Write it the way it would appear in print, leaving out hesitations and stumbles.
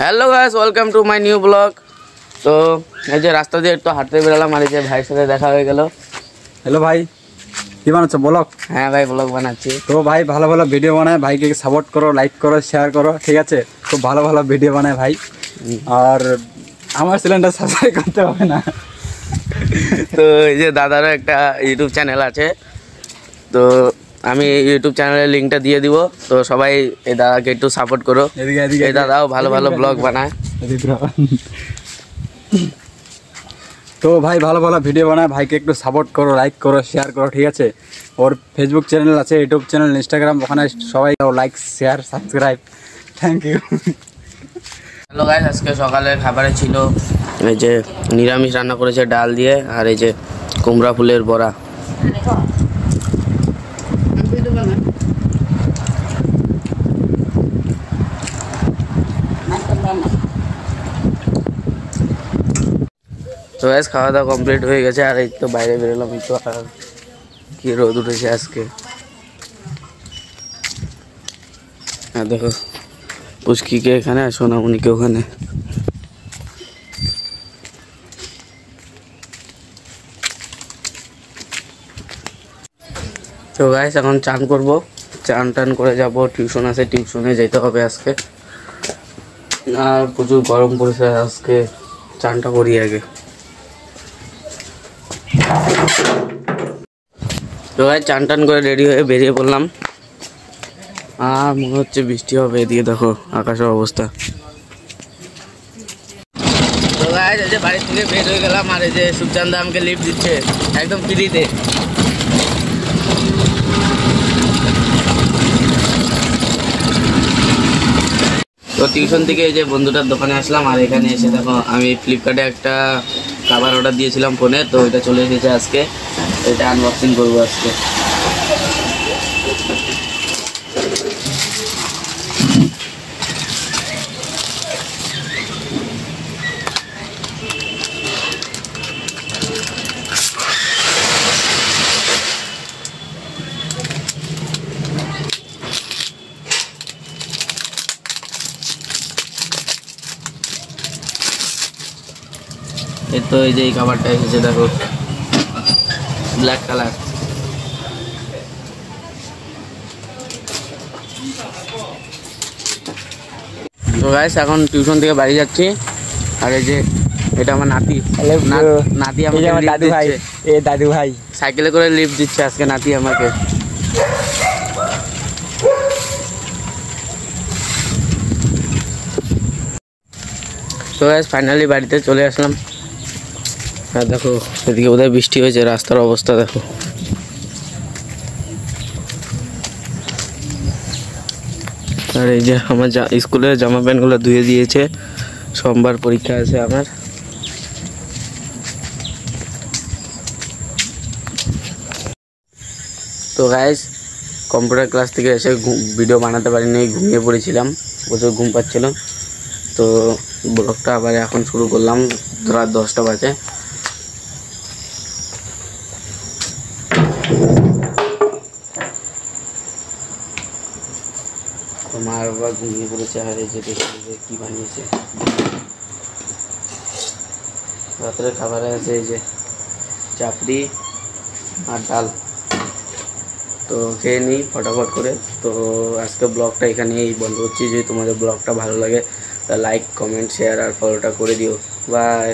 Hello guys welcome to my new blog. तो এই যে রাস্তা দিয়ে একটু হাঁটতে বেরোলাম আর এই যে ভাইয়ের সাথে দেখা হয়ে গেল। হ্যালো ভাই, কি বানাচ্ছো ব্লগ? হ্যাঁ ভাই ব্লগ বানাচ্ছি। তো ভাই ভালো ভালো ভিডিও বানায়, ভাইকে সাপোর্ট করো, লাইক করো, শেয়ার করো, ঠিক আছে? খুব ভালো ভালো ভিডিও বানায় ভাই। আর আমার চ্যানেলটা সাবস্ক্রাইব করতে হবে না। তো এই যে দাদারও একটা ইউটিউব চ্যানেল আছে, তো আমি ইউটিউব চ্যানেলের লিঙ্কটা দিয়ে দিব। তো সবাই এই দাদাকে একটু সাপোর্ট করো। এই দাদাও ভালো ভালো ব্লগ বানায়। তো ভাই ভালো ভালো ভিডিও বানায়, ভাইকে একটু সাপোর্ট করো, লাইক করো, শেয়ার করো, ঠিক আছে? ওর ফেসবুক চ্যানেল আছে, ইউটিউব চ্যানেল, ইনস্টাগ্রাম, ওখানে সবাই like, share, subscribe. Thank you. Hello guys, আজকে সকালে খাবারে ছিল এই যে নিরামিষ রান্না করেছে ডাল দিয়ে, আর এই যে কুমড়া ফুলের বড়া। তো গাইস খাওয়া দাওয়া কমপ্লিট হয়ে গেছে, আর এই তো বাইরে বেরোলাম একটু। আর কি রোদ উঠেছে আজকে, আর দেখো পুচকিকে এখানে আর সোনামণিকে ওখানে। তো গাইস এখন চান করবো, চান টান করে যাব, টিউশন আছে, টিউশনে যেতে হবে আজকে। আর প্রচুর গরম পড়েছে আজকে, চানটা করি আগে। তো গাইস চান টান করে রেডি হয়ে বেরিয়ে পড়লাম, আর মনে হচ্ছে বৃষ্টি হবে। এদিকে দেখো আকাশের অবস্থা। তো গাইস এই যে বাড়ি থেকে বের হয়ে গেলাম, আর এই যে সুখচান্দা আমাকে লিফট দিচ্ছে একদম ফ্রিতে। তো টিউশন থেকে এই যে বন্ধুটার দোকানে আসলাম, আর এখানে এসে দেখো আমি ফ্লিপকার্টে একটা খাবার অর্ডার দিয়েছিলাম ফোনে, তো এটা চলে এসেছে আজকে। এটা আনবক্সিং করবো আজকে। এই তো এই যে এই খাবারটা এসেছে দেখো, ব্ল্যাক কালার। তো গাইস এখন টিউশন থেকে বাড়ি যাচ্ছি, আর এই যে এটা আমার নাতি, নাতি আমাকে দাদু ভাই, এ দাদু ভাই সাইকেলে করে লিফট দিচ্ছে আজকে নাতি আমাকে। তো গাইস ফাইনালি বাড়িতে চলে আসলাম। আর দেখো এদিকে বোধহয় বৃষ্টি হয়েছে, রাস্তার অবস্থা দেখো। আর এই যে আমার স্কুলের জামা প্যান্টগুলো ধুয়ে দিয়েছে, সোমবার পরীক্ষা আছে আমার। তো গাইস কম্পিউটার ক্লাস থেকে এসে ভিডিও বানাতে পারিনি, ঘুমিয়ে পড়েছিলাম, প্রচুর ঘুম পাচ্ছিল। তো ব্লগটা আবার এখন শুরু করলাম, রাত 10টা বাজে। তো মার বাবা ঘুমিয়ে পড়েছে, আর এই যে দেখি যে কী বানিয়েছে রাত্রে খাবারে আছে, এই যে চাপড়ি আর ডাল। তো খেয়ে নিই ফটাফট করে। তো আজকে ব্লগটা এখানেই বন্ধ করছি। যদি তোমাদের ব্লগটা ভালো লাগে তা লাইক, কমেন্ট, শেয়ার আর ফলোটা করে দিও। বাই।